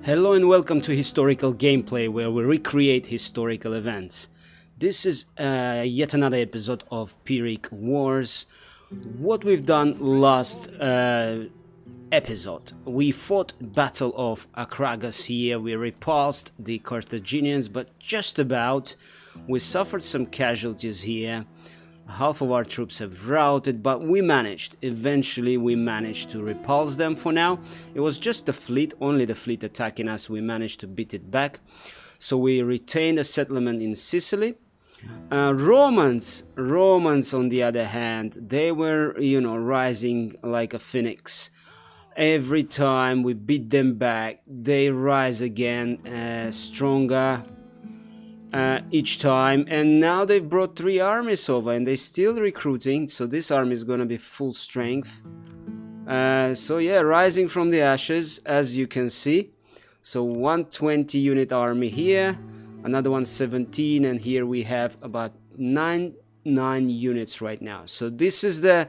Hello and welcome to Historical Gameplay, where we recreate historical events. This is yet another episode of Pyrrhic Wars. What we've done last episode, we fought Battle of Akragas here, we repulsed the Carthaginians, but just about. We suffered some casualties here. Half of our troops have routed, but we managed. Eventually we managed to repulse them. For now it was just the fleet, only the fleet attacking us. We managed to beat it back, so we retained a settlement in Sicily. Romans on the other hand, they were, rising like a phoenix. Every time we beat them back, they rise again, stronger each time, and now they've brought 3 armies over and they're still recruiting, so this army is gonna be full strength. So yeah, rising from the ashes, as you can see. So 120 unit army here, another 117, and here we have about 9 units right now. So this is the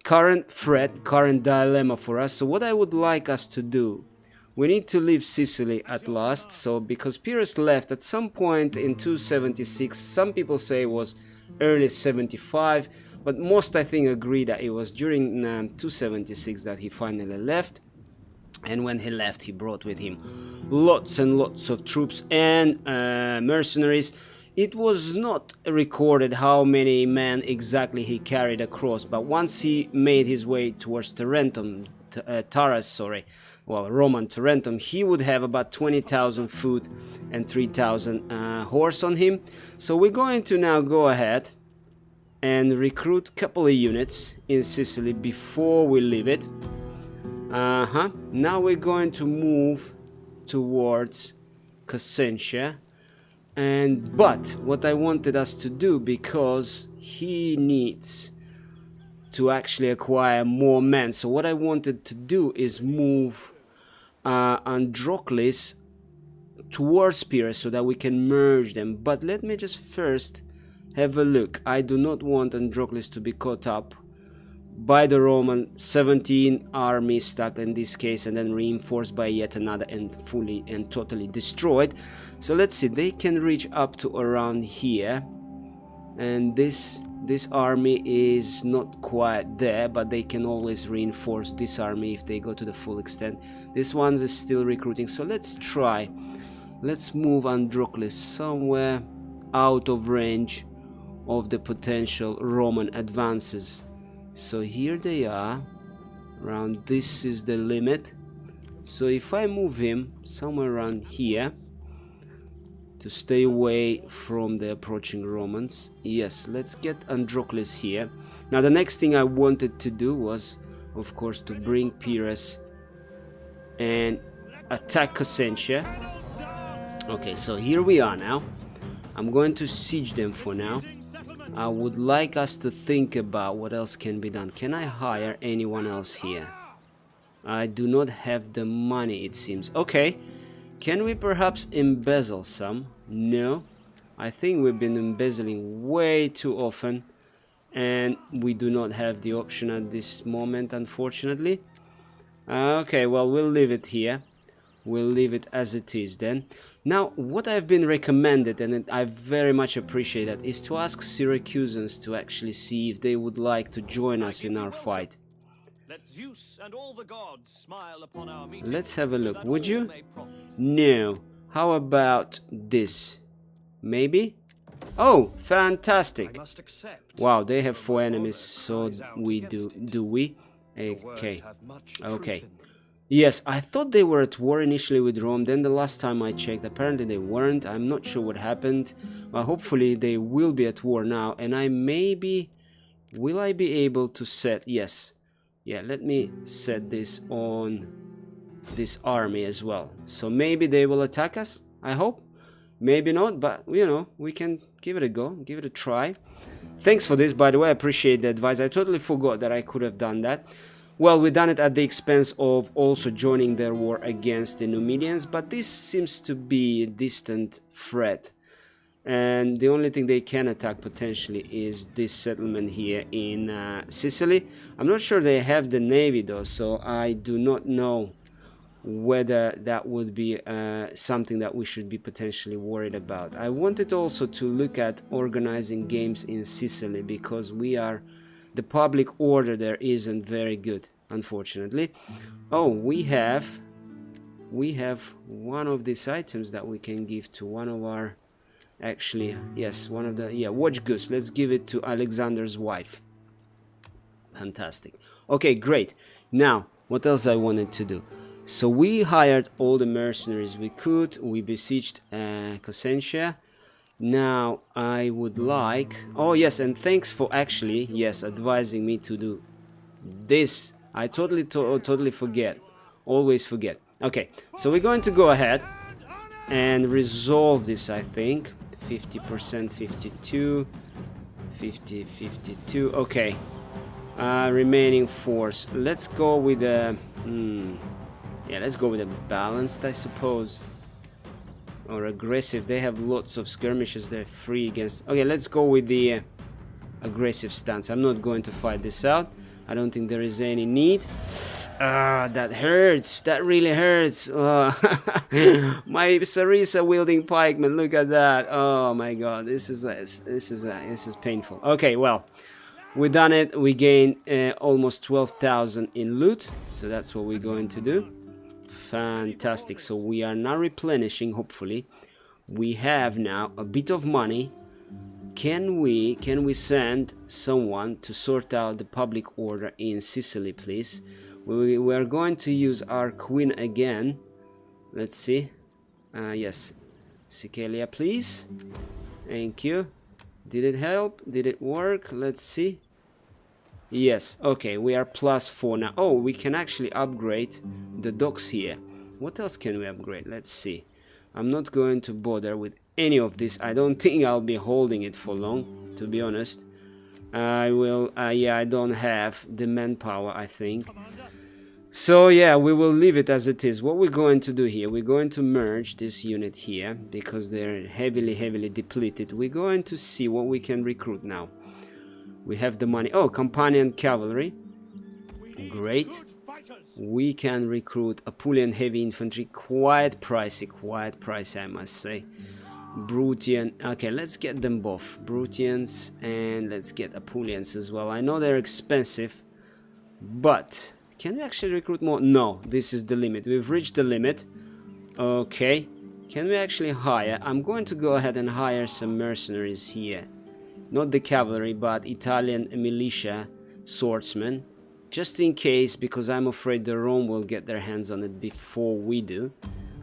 current threat, current dilemma for us. So what I would like us to do, we need to leave Sicily at last. So because Pyrrhus left at some point in 276, some people say it was early 75, but most I think agree that it was during 276 that he finally left. And when he left, he brought with him lots and lots of troops and mercenaries. It was not recorded how many men exactly he carried across, but once he made his way towards Roman Tarentum, he would have about 20,000 foot and 3,000 horse on him. So we're going to now go ahead and recruit a couple of units in Sicily before we leave it. Now we're going to move towards Cosentia. But what I wanted us to do, because he needs to actually acquire more men, so what I wanted to do is move Androcles towards Pyrrhus so that we can merge them. But let me just first have a look. I do not want Androcles to be caught up by the Roman 17 army stuck in this case, and then reinforced by yet another and fully and totally destroyed. So let's see, they can reach up to around here, and this army is not quite there, but they can always reinforce this army if they go to the full extent. This one is still recruiting, so let's try. Let's move Androcles somewhere out of range of the potential Roman advances. So here they are, around this is the limit. So if I move him somewhere around here to stay away from the approaching Romans. Yes, let's get Androcles here. Now the next thing I wanted to do was, of course, to bring Pyrrhus and attack Cosentia. Okay, so here we are now. I'm going to siege them for now. I would like us to think about what else can be done. Can I hire anyone else here? I do not have the money, it seems. Okay, can we perhaps embezzle some? No, I think we've been embezzling way too often, and we do not have the option at this moment, unfortunately. Okay, well, we'll leave it here. We'll leave it as it is then. Now, what I've been recommended, and I very much appreciate that, is to ask Syracusans to actually see if they would like to join us in our fight. Let Zeus and all the gods smile upon our meeting. Let's have a look, would you? No. How about this? Maybe? Oh, fantastic. Wow, they have 4 enemies, so we do we? Okay. Okay. Yes, I thought they were at war initially with Rome, then the last time I checked, apparently they weren't. I'm not sure what happened. Well, hopefully they will be at war now, and will I be able to set, yes. Yeah, let me set this on this army as well. So maybe they will attack us, I hope. Maybe not, but, we can give it a go, give it a try. Thanks for this, by the way, I appreciate the advice. I totally forgot that I could have done that. Well, we've done it at the expense of also joining their war against the Numidians, but this seems to be a distant threat. And the only thing they can attack potentially is this settlement here in Sicily. I'm not sure they have the navy though, so I do not know whether that would be something that we should be potentially worried about. I wanted also to look at organizing games in Sicily, because the public order there isn't very good, unfortunately. Oh, we have one of these items that we can give to one of our, actually, yes, one of the, yeah, watch goose. Let's give it to Alexander's wife. Fantastic. Okay, great. Now, what else I wanted to do? So we hired all the mercenaries we could. We besieged Cosentia. Now I would like, oh yes, and thanks for actually, yes, advising me to do this. I totally forget, always forget. Okay, so we're going to go ahead and resolve this. I think 50%, 52, 50, 52. Okay, remaining force. Let's go with a yeah, let's go with a balanced, I suppose, or aggressive. They have lots of skirmishes. They're free against. Okay, let's go with the aggressive stance. I'm not going to fight this out. I don't think there is any need. That hurts. That really hurts. My Sarissa wielding pikeman. Look at that. Oh my God. This is painful. Okay, well, we done it. We gained almost 12,000 in loot. So that's what we're going to do. Fantastic. So we are now replenishing. Hopefully, we have now a bit of money. Can we send someone to sort out the public order in Sicily, please? We are going to use our queen again. Let's see. Yes, Sicilia, please. Thank you. Did it help? Did it work? Let's see. Yes, okay, we are +4 now. Oh, we can actually upgrade the docks here. What else can we upgrade? Let's see. I'm not going to bother with any of this. I don't think I'll be holding it for long, to be honest. I will, yeah, I don't have the manpower, I think. So yeah, we will leave it as it is. What we're going to do here, we're going to merge this unit here, because they're heavily depleted. We're going to see what we can recruit now. We have the money. Oh, companion cavalry. Great. We can recruit Apulian heavy infantry. Quite pricey, I must say. Brutian. Okay, let's get them both. Brutians, and let's get Apulians as well. I know they're expensive, but can we actually recruit more? No, this is the limit. We've reached the limit. Okay. Can we actually hire? I'm going to go ahead and hire some mercenaries here. Not the cavalry, but Italian militia swordsmen. Just in case, because I'm afraid the Rome will get their hands on it before we do.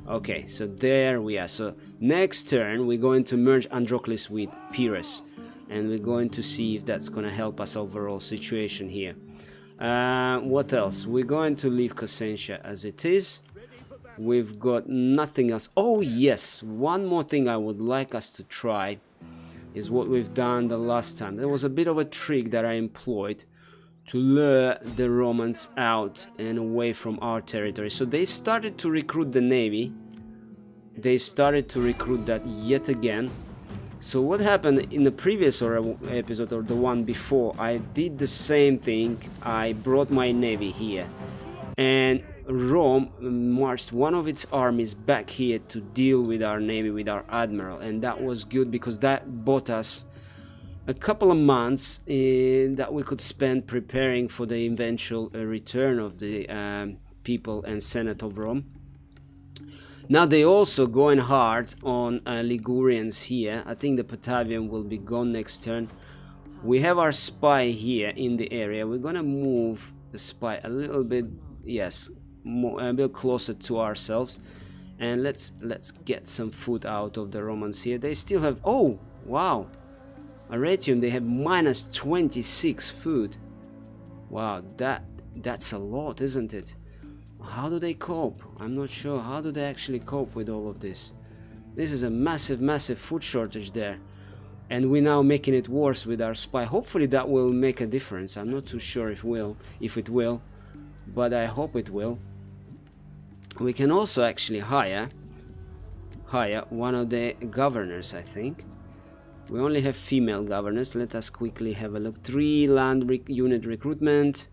Okay, so there we are. So next turn, we're going to merge Androcles with Pyrrhus. And we're going to see if that's going to help us overall situation here. What else? We're going to leave Cosentia as it is. We've got nothing else. Oh yes, one more thing I would like us to try is what we've done the last time. There was a bit of a trick that I employed to lure the Romans out and away from our territory. So they started to recruit the navy. They started to recruit that yet again. So what happened in the previous episode, or the one before, I did the same thing. I brought my navy here, and Rome marched one of its armies back here to deal with our navy, with our admiral, and that was good because that bought us a couple of months that we could spend preparing for the eventual return of the people and Senate of Rome. Now they also going hard on Ligurians here. I think the Batavian will be gone next turn. We have our spy here in the area. We're gonna move the spy a little bit, yes, a bit closer to ourselves, and let's get some food out of the Romans here. They still have, oh wow, Arretium, they have -26 food. Wow, that's a lot, isn't it? How do they cope? I'm not sure. How do they actually cope with all of this? This is a massive food shortage there, and we're now making it worse with our spy. Hopefully that will make a difference. I'm not too sure if it will, but I hope it will. We can also actually hire one of the governors, I think. We only have female governors. Let us quickly have a look. 3 land unit recruitment,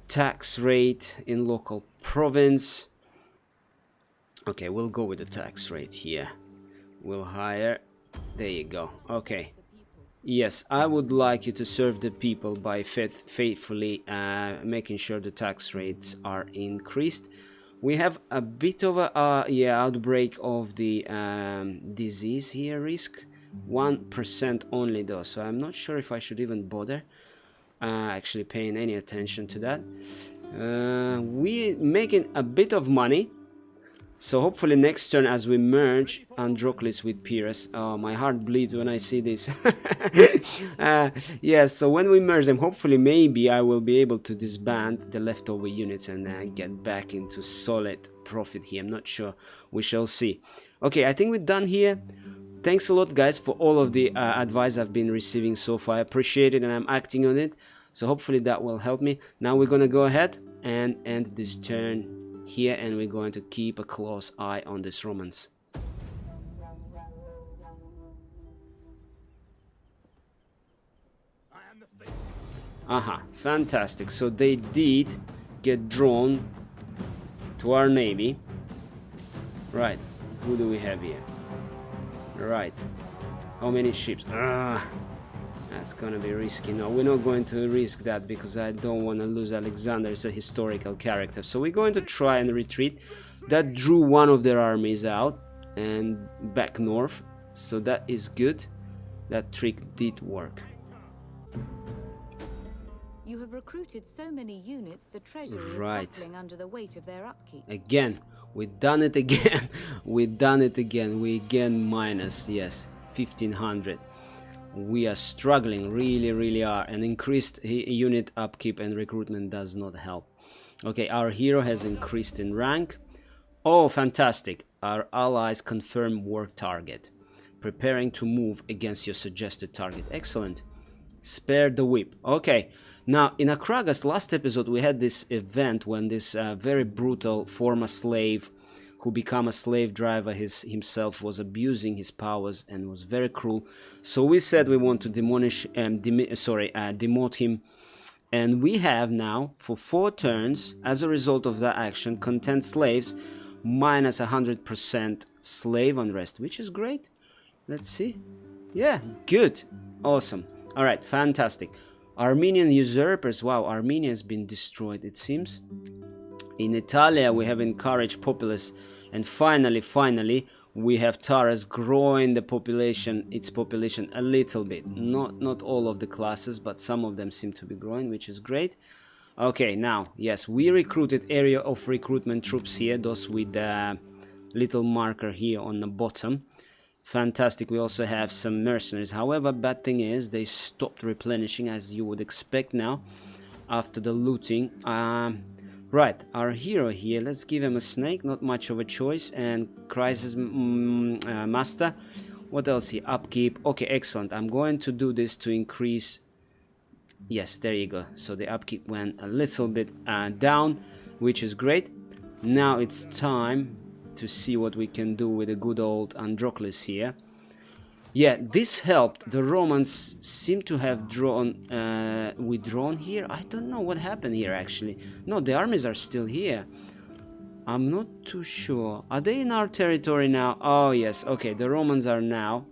tax rate in local province, Okay, we'll go with the tax rate here. We'll hire. There you go. Okay. Yes, I would like you to serve the people by faithfully making sure the tax rates are increased. We have a bit of a outbreak of the disease here, risk 1% only though, so I'm not sure if I should even bother actually paying any attention to that. We making a bit of money. So hopefully next turn as we merge Androcles with Pyrrhus. Oh, my heart bleeds when I see this. Yeah, so when we merge them, hopefully maybe I will be able to disband the leftover units and get back into solid profit here. I'm not sure. We shall see. Okay, I think we're done here. Thanks a lot, guys, for all of the advice I've been receiving so far. I appreciate it and I'm acting on it. So hopefully that will help me. Now we're going to go ahead and end this turn here, and we're going to keep a close eye on this Romans. Aha, fantastic. So they did get drawn to our navy. Right, who do we have here? Right, how many ships? That's gonna be risky. No, we're not going to risk that because I don't want to lose Alexander. It's a historical character. So we're going to try and retreat. That drew one of their armies out and back north. So that is good. That trick did work. You have recruited so many units, the treasury is buckling under the weight of their upkeep. Again, we've done it again. We've done it again. We again minus, yes, 1500. We are struggling, really are, and increased unit upkeep and recruitment does not help. Okay, our hero has increased in rank. Oh, fantastic. Our allies confirm war target. Preparing to move against your suggested target. Excellent. Spare the whip. Okay, now in Akragas last episode we had this event when this very brutal former slave who became a slave driver himself was abusing his powers and was very cruel. So we said we want to demote him, and we have now for 4 turns as a result of that action content slaves minus 100% slave unrest, which is great. Let's see. Yeah, good, awesome. All right, fantastic. Armenian usurpers. Wow, Armenia has been destroyed, it seems. In Italia, we have encouraged populace, and finally, we have Taras growing the population, its population a little bit. Not all of the classes, but some of them seem to be growing, which is great. Okay, now, yes, we recruited area of recruitment troops here, those with the little marker here on the bottom. Fantastic. We also have some mercenaries. However, bad thing is they stopped replenishing, as you would expect now after the looting. Right, our hero here, let's give him a snake, not much of a choice, and crisis master. What else here? Upkeep. Okay, excellent. I'm going to do this to increase. Yes, there you go. So the upkeep went a little bit down, which is great. Now it's time to see what we can do with the good old Androcles here. Yeah, this helped. The Romans seem to have withdrawn here. I don't know what happened here actually. No, the armies are still here. I'm not too sure. Are they in our territory now? Oh yes, okay, the Romans are now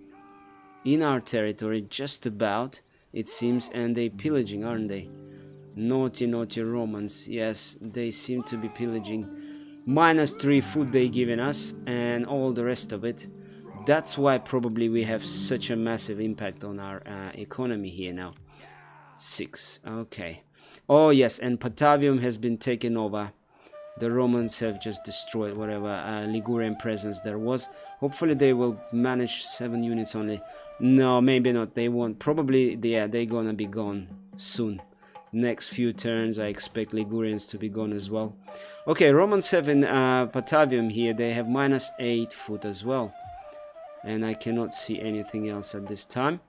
in our territory, just about, it seems, and they pillaging, aren't they? Naughty Romans. Yes, they seem to be pillaging. -3 food they given us and all the rest of it. That's why probably we have such a massive impact on our economy here now. 6, okay. Oh yes, and Patavium has been taken over. The Romans have just destroyed whatever Ligurian presence there was. Hopefully they will manage 7 units only. No, maybe not, they won't. Probably, yeah, they're gonna be gone soon. Next few turns I expect Ligurians to be gone as well. Okay, Romans have in Patavium here, they have -8 foot as well. And I cannot see anything else at this time.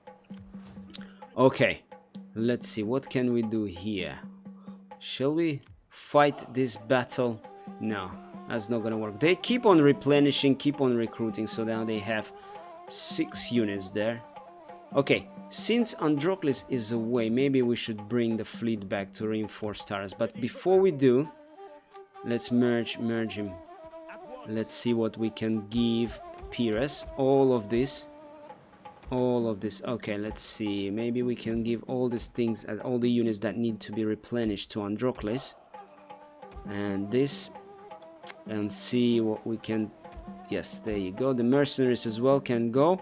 Okay, let's see, what can we do here? Shall we fight this battle? No, that's not gonna work. They keep on replenishing, keep on recruiting, so now they have 6 units there. Okay, since Androcles is away, maybe we should bring the fleet back to reinforce Taras. But before we do, let's merge him. Let's see what we can give Pyrrhus. All of this. Okay, let's see. Maybe we can give all these things, all the units that need to be replenished to Androcles. And this. And see what we can... Yes, there you go. The mercenaries as well can go.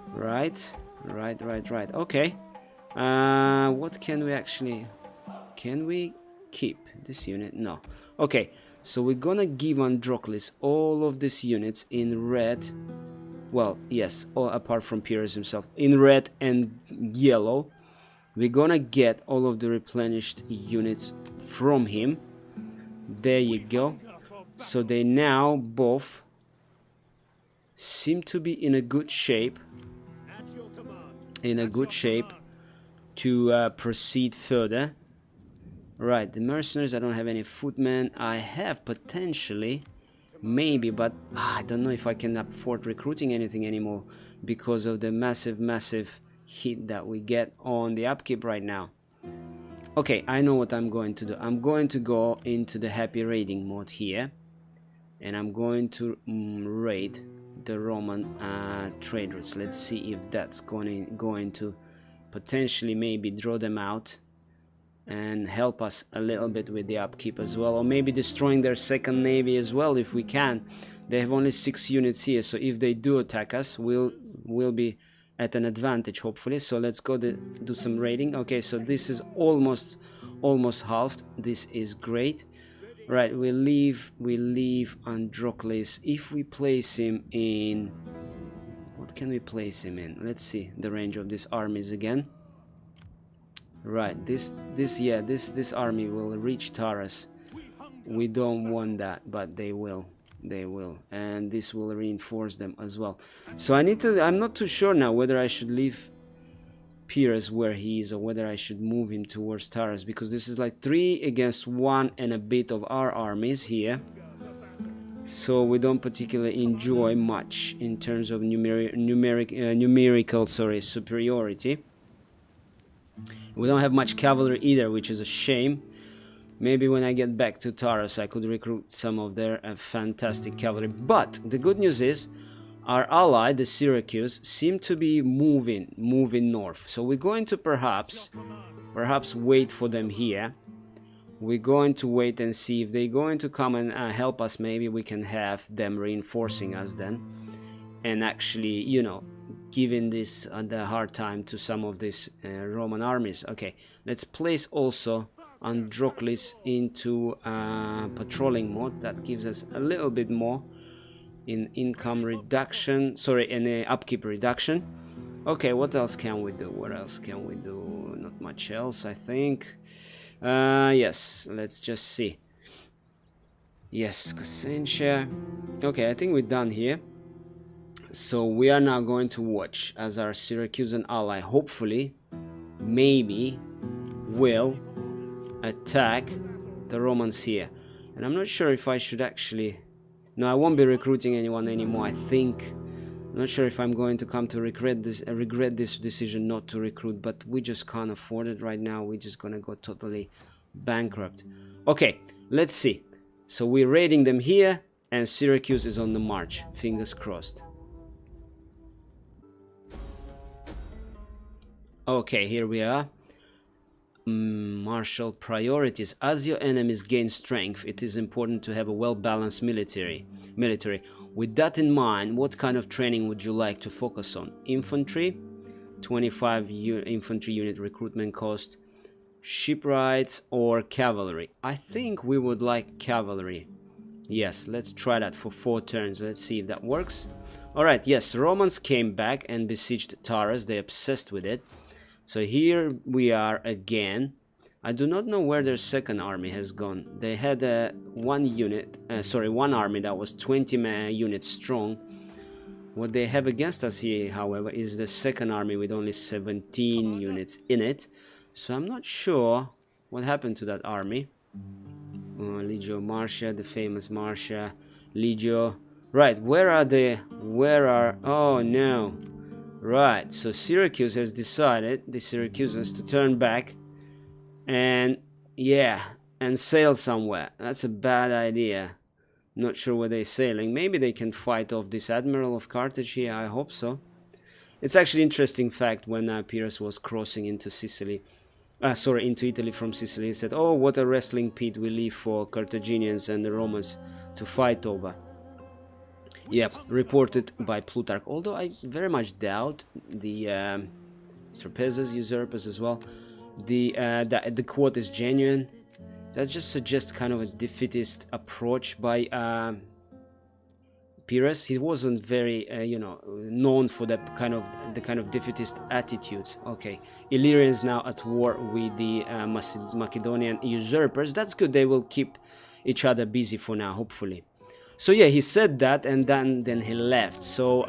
Right. Okay. What can we actually... Can we keep this unit? No. Okay, so we're gonna give Androcles all of these units in red. Well, yes, all apart from Pyrrhus himself. In red and yellow. We're gonna get all of the replenished units from him. There you go. So they now both seem to be in a good shape. To proceed further. Right, the mercenaries, I don't have any footmen. I have potentially, maybe, but I don't know if I can afford recruiting anything anymore because of the massive hit that we get on the upkeep right now. Okay, I know what I'm going to do. I'm going to go into the happy raiding mode here, and I'm going to raid the Roman trade routes. Let's see if that's going to potentially maybe draw them out and help us a little bit with the upkeep as well, or maybe destroying their second navy as well if we can. They have only 6 units here, so if they do attack us, we'll be at an advantage hopefully. So let's go do some raiding. Okay, so this is almost halved. This is great. Right, we leave Androcles. If we place him in, what can we place him in? Let's see the range of these armies again. Right, this army will reach Taurus. We don't want that, but they will, and this will reinforce them as well. So I'm not too sure now whether I should leave Pyrrhus where he is or whether I should move him towards Taurus, because this is like 3 against 1 and a bit of our armies here. So we don't particularly enjoy much in terms of numerical superiority. We don't have much cavalry either, which is a shame. Maybe when I get back to Taurus I could recruit some of their fantastic cavalry. But the good news is our ally, the Syracuse, seem to be moving north. So we're going to perhaps wait for them here. We're going to wait and see if they're going to come and help us. Maybe we can have them reinforcing us then, and actually, you know, giving this the hard time to some of these Roman armies. Okay, let's place also Androcles into patrolling mode. That gives us a little bit more in income reduction, in upkeep reduction. Okay, what else can we do? Not much else, I think. Yes, let's just see. Yes, Crescentia. Okay, I think we're done here. So we are now going to watch as our Syracusan ally, hopefully, maybe, will attack the Romans here. And I'm not sure if I should actually... No, I won't be recruiting anyone anymore, I think. I'm not sure if I'm going to come to regret this decision not to recruit, but we just can't afford it right now. We're just gonna go totally bankrupt. Okay, let's see. So we're raiding them here, and Syracuse is on the march. Fingers crossed. Okay, here we are. Martial priorities. As your enemies gain strength, it is important to have a well-balanced military. With that in mind, what kind of training would you like to focus on? Infantry, 25 infantry unit recruitment cost, shipwrights, or cavalry? I think we would like cavalry. Yes, let's try that for 4 turns. Let's see if that works. Alright, yes, Romans came back and besieged Taurus. They're obsessed with it. So here we are again. I do not know where their second army has gone. They had one army that was 20 units strong. What they have against us here, however, is the second army with only 17 units in it. So I'm not sure what happened to that army. Legio Marcia, the famous Marcia, Legio. Right, where are they? Oh no. Right, so Syracuse has decided, the Syracusans, to turn back and, yeah, and sail somewhere. That's a bad idea. Not sure where they're sailing. Maybe they can fight off this admiral of Carthage here. I hope so. It's actually an interesting fact when Pyrrhus was crossing into into Italy from Sicily. He said, "Oh, what a wrestling pit we leave for Carthaginians and the Romans to fight over." Yep, reported by Plutarch. Although I very much doubt the trapezes, usurpers as well. The quote is genuine. That just suggests kind of a defeatist approach by Pyrrhus. He wasn't very, known for the kind of defeatist attitudes. Okay, Illyrians now at war with the Macedonian usurpers. That's good. They will keep each other busy for now, hopefully. So yeah, he said that, and then he left. So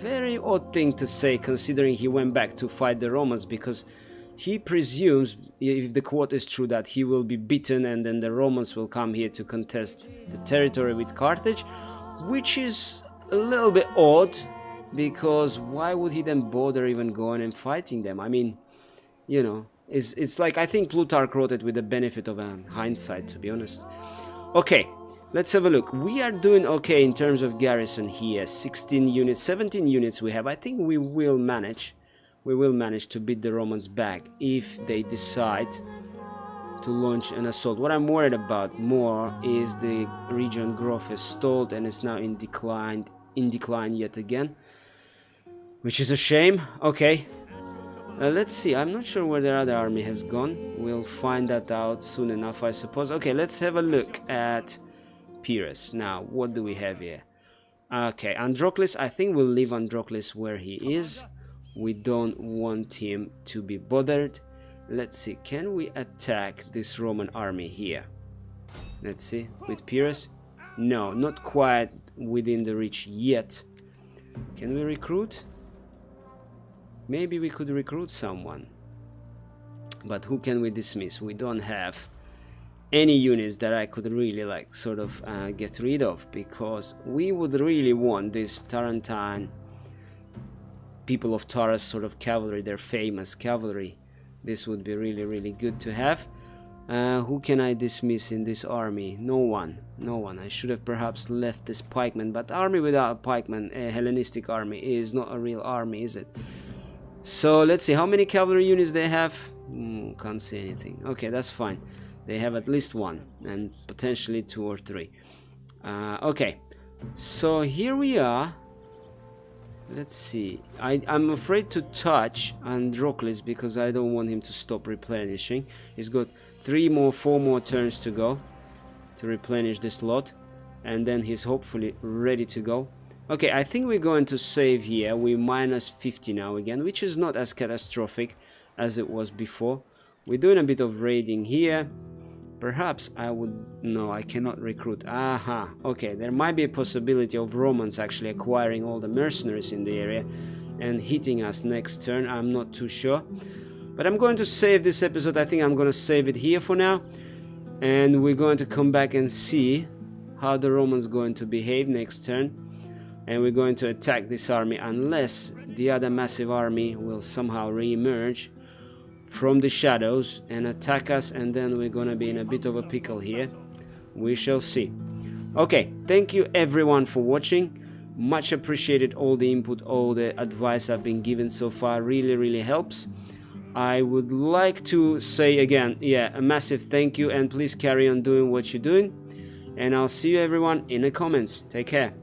very odd thing to say, considering he went back to fight the Romans, because he presumes, if the quote is true, that he will be beaten and then the Romans will come here to contest the territory with Carthage, which is a little bit odd, because why would he then bother even going and fighting them? I mean, it's like, I think Plutarch wrote it with the benefit of hindsight, to be honest. Okay, let's have a look. We are doing okay in terms of garrison here. 16 units, 17 units we have. I think we will manage. We will manage to beat the Romans back if they decide to launch an assault. What I'm worried about more is the region growth has stalled and is now in decline yet again, which is a shame. Okay, let's see. I'm not sure where their other army has gone. We'll find that out soon enough, I suppose. Okay, let's have a look at Pyrrhus. Now, what do we have here? Okay, Androcles. I think we'll leave Androcles where he is. We don't want him to be bothered. Let's see, can we attack this Roman army here? Let's see, with Pyrrhus? No, not quite within the reach yet. Can we recruit? Maybe we could recruit someone. But who can we dismiss? We don't have any units that I could really get rid of, because we would really want this Tarentine people of Taurus sort of cavalry, their famous cavalry. This would be really, really good to have. Who can I dismiss in this army? No one. I should have perhaps left this pikeman, but army without a pikeman, a Hellenistic army, is not a real army, is it? So let's see, how many cavalry units they have? Can't see anything. Okay, that's fine. They have at least one, and potentially 2 or 3. Okay, so here we are. Let's see. I'm afraid to touch Androcles because I don't want him to stop replenishing. He's got 4 more turns to go to replenish this lot, and then he's hopefully ready to go. Okay, I think we're going to save here. We're minus 50 now again, which is not as catastrophic as it was before. We're doing a bit of raiding here. Perhaps I would... No, I cannot recruit. Aha, okay, there might be a possibility of Romans actually acquiring all the mercenaries in the area and hitting us next turn. I'm not too sure. But I'm going to save this episode. I think I'm going to save it here for now. And we're going to come back and see how the Romans going to behave next turn. And we're going to attack this army unless the other massive army will somehow re-emerge from the shadows and attack us, and then we're gonna be in a bit of a pickle here. We shall see. Okay, thank you everyone for watching. Much appreciated. All the input, all the advice I've been given so far really helps. I would like to say again, a massive thank you, and please carry on doing what you're doing, and I'll see you everyone in the comments. Take care.